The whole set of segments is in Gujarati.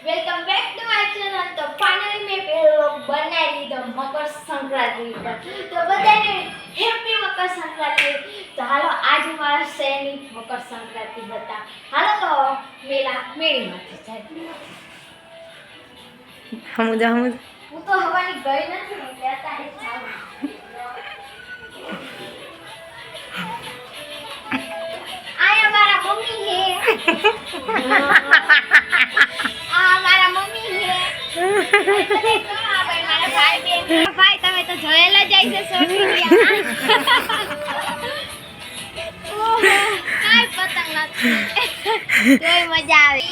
Welcome back to my channel. તો ફાઇનલી મેં પહેલો બનાવી લીધો મકર સંક્રાંતિ પર। તો બધાને હેપી મકર સંક્રાંતિ। તો હાલો આજ મારા શહેરની મકર સંક્રાંતિ બતા। હાલો તો મેળીમાંથી જાય। હમું હું તો હવાની ગઈ નથી ને એટલે અત્યારે જાઉં। આયા મારા મમ્મી હે। મારા મમ્મી હે। ભાઈ તમે તો જોયેલા જ છે સોશિયલ મીડિયામાં। કાઈ પતંગ નથી તોય મજા આવે।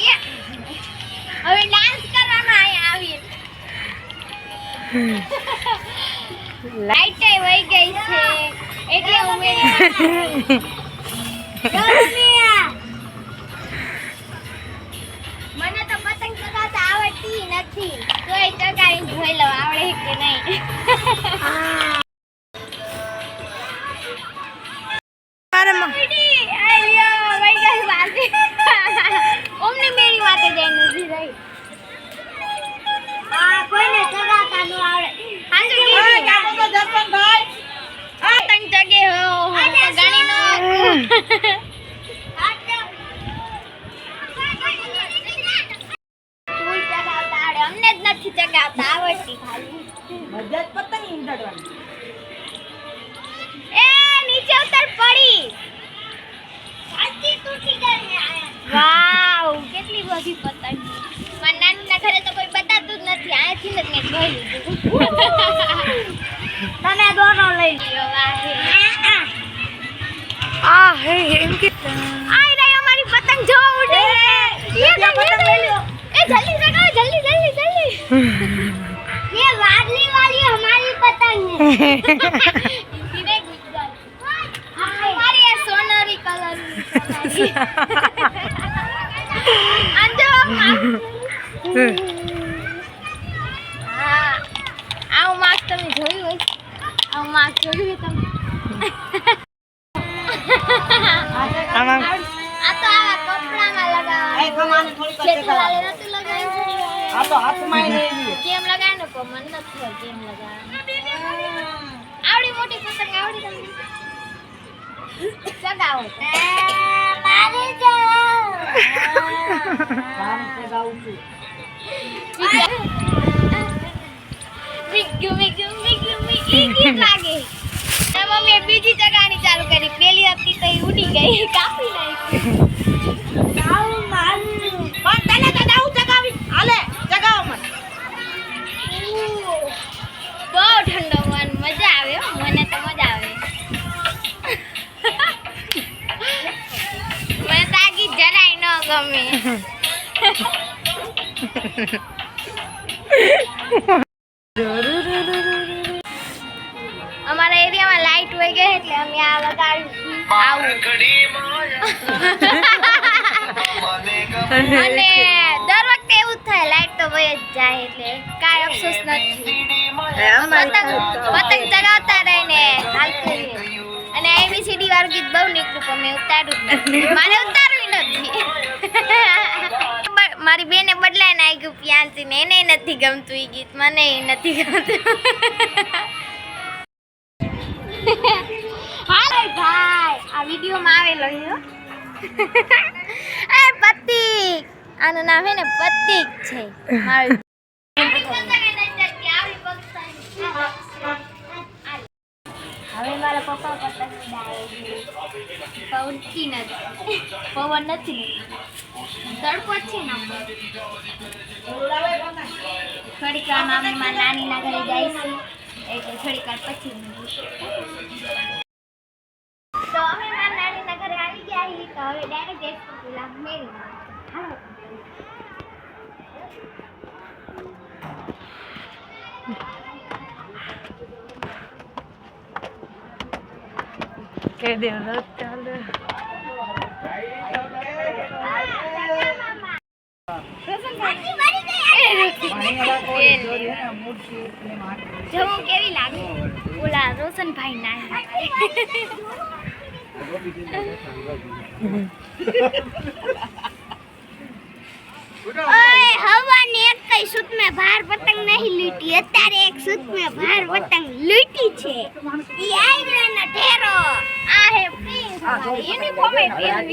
હવે ડાન્સ કરવાનો અહીંયા આવી। લાઈટ વહી ગઈ છે એટલે હું મને તો પતંગ ચગાવતા આવડતી નથી તોય ચગાવી જોઈ લો આવડે કે નહીં। ઓમની મેરી વાતે જઈને ઊભી રહી। કોઈને ચગાવતા ન આવડે। પતંગ ચગે હો ગાણી નો ફૂલ ચગાવતા આવડે અમને જ નથી ચગાવતા આવડતી ખાલી મજા પતંગ ઈંડાડવાની। એ નીચે ઉતર પડી સાચી તૂટી ગઈ। વાવ કેટલી બધી પતંગ। મારા નાનીના ઘરે તો કોઈ બતાતું જ નથી આયાથી જ મેં જોઈ લીધું। તમે દોરો લઈ લ્યો વાહે। આ હે એમ કે આઈ રહી અમારી પતંગ જો ઉડે। ये पतंग ले लो। ए जल्दी लगाओ जल्दी जल्दी जल्दी। ये वादली वाली हमारी पतंग है। धीरे गुजरात हमारी है सोनेरी कलर की। अंजो આવ માર્ક તમે જોયું હોય? આવ માર્ક જોયું હોય તમે? આમાં આ તો આવા કપડામાં લગાવવાનું। એ કમાને થોડી ખેતી વાલે નતું લગાવ્યું। આ તો હાથમાં લઈ લે। કેમ લગાવ્યું કો મન નથી કેમ લગાવ્યું। આવડી મોટી પતંગ આવડી તમને ચગાવો। મારે કામ ચગાવું છું। મિગુ મિગુ મિગુ મિગુ ગીત લાગે। મમ્મીએ બીજી ચગાવવાની ચાલુ કરી। પેલી હતી તો ઉડી ગઈ કાપી નાખી। આવું મારું પણ તને તો દાઉ ચગાવી હાલે ચગાવ મત। બહુ ઠંડો મન મજા આવે હો। મને તો મજા આવે। મને તો આ ગીત જરાય ન ગમે। અમારા એરિયામાં લાઈટ વહી ગઈ એટલે અમે આ લગાડ્યું। અને દર વખતે એવું જ થાય લાઈટ તો વહી જ જાય એટલે કાંઈ અફસોસ નથી। પતંગ ચગાવતા રહીને હાલતું રહીએ। અને ABCD વાળું ગીત બહુ નીકળ્યું પણ મેં ઉતાર્યું જ નથી। મારે ઉતારવું નથી। મારી બેને બદલાઈને આવી ગયું પ્યાંસી ને એને નથી ગમતું એ ગીત મને નથી ગમતું। હાય ભાઈ આ વિડિયોમાં આવેલો છે। એ પતિક આનું નામ હે ને પતિક છે મારું। હવે મારા પપ્પા પતંગ ઉડાવે પવનથી નથી પવન નથી તડકો જ છે ને થોડીક વાર અમે મારા નાનીના ઘરે જઈશું એટલે થોડીક વાર પછી તો અમે મારા નાનીના ઘરે આવી ગયા છીએ તો હવે ડાયરેક્ટ જઈશું પેલા મેળીમાં। હાલો કે દે રત ચાલે। જવું કેવી લાગે ઓલા રોશનભાઈ ના ઓય હવાની कोई सूत में बाहर पतंग नहीं लूटी અત્યારે એક सूत में बाहर पतंग लूटी છે ઈ આઈબ્રેના ઢેરો આ હે પ્રિન્સ યુનિફોર્મ એ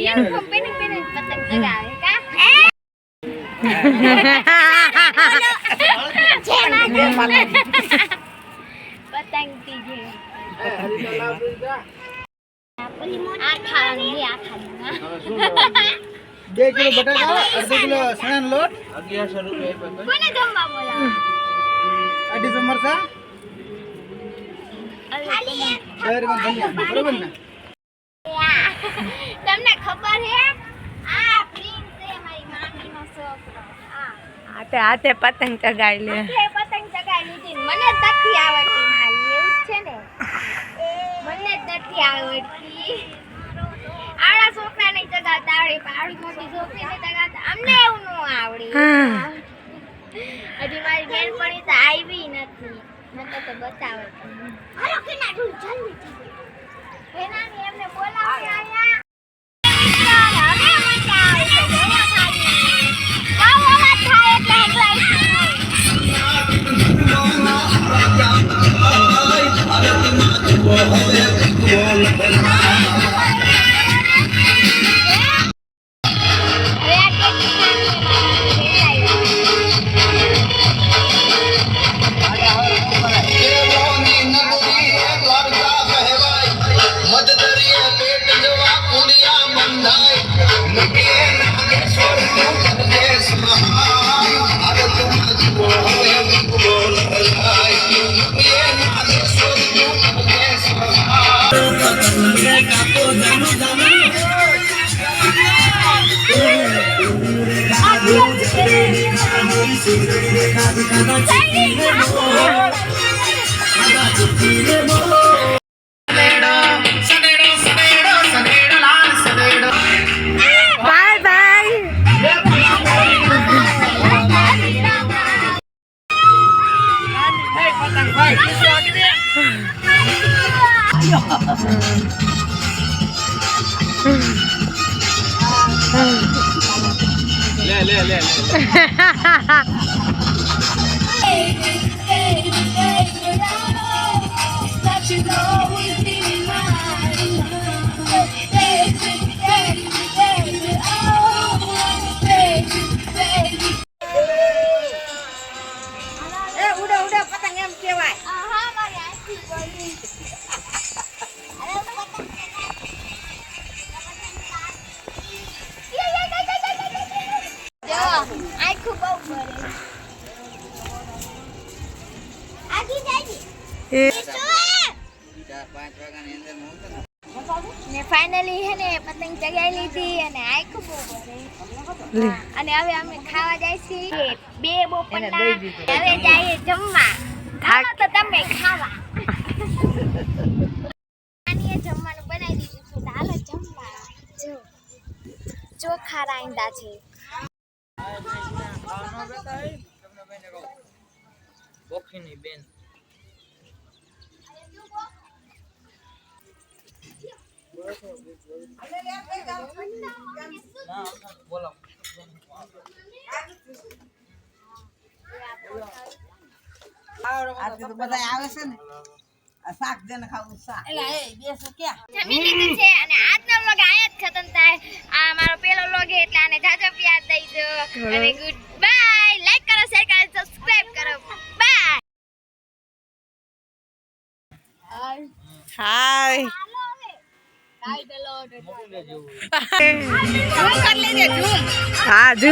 યુનિફોર્મ પહેરી પતંગ ચગાવે કા પતંગ કી જે આ ખાલી આ ખાલી 2 કિલો બટાકા, અડધો કિલો સણાનો લોટ, 1100 રૂપિયા કોને જમવા બોલાવો 250 મરચાં, ખાલી શહેરમાં ધનિયા, બરોબર ને? તમને ખબર હે આ પ્રિન્સ છે મારી મામીનો છોકરો હાથે હાથે પતંગ ચગાવી લે. તે પતંગ ચગાવી લીધી ને મને જ નથી આવડતી હાલી એવું જ છે ને મને જ નથી આવડતી આવડા છોકરા નહીં ચગાવતા આવડે પણ આવડી મોટી છોકરીને ચગાવતા અમને એવું ન આવડે હજી મારી બેનપણી તો આવી નથી મને તો બતાવે હાલો કિના ઢૂલ જલ્દી એનાની એમને બોલાવે આયા હવે મજા આવે છે જોયા ખાલી ગાવ અવાજ થાય એટલે બાય બાય. લે ઉડે ઉડે પતંગ એમ કહેવાય. આહા મારી આંખી ગઈ અરે પતંગ જો આંખું બહુ ભરે આજી જાજી એ 4-5 વાગ્યાની અંદર મોકલ ને ફાઇનલી હે ને પતંગ ચગાવી લીધી અને આંખું બહુ ભરે લે. અને હવે અમે ખાવા જાય છીએ બે બપોરના હવે જઈએ જમવા હાલો તો તમે ખાવા આની જમવાનું બનાવી દીધું છે તો હાલો જમવા જો ચોખા રાંધા છે બોખીની બેન બોલો આજે તો બધા આવે છે ને આ શાક જેને ખાવું શાક એલા એ બેસો ક્યાં જમી લીધું છે અને આજનો વ્લોગ અહીંયા જ ખતમ થાય આ મારો પહેલો વ્લોગ છે એટલે આને જાજો પ્યાર દઈ દો અને ગુડ બાય લાઈક કરો શેર કરો સબસ્ક્રાઇબ કરો બાય હાય. હાલો હવે કાઈ દલો મોકલી દેજો હા જો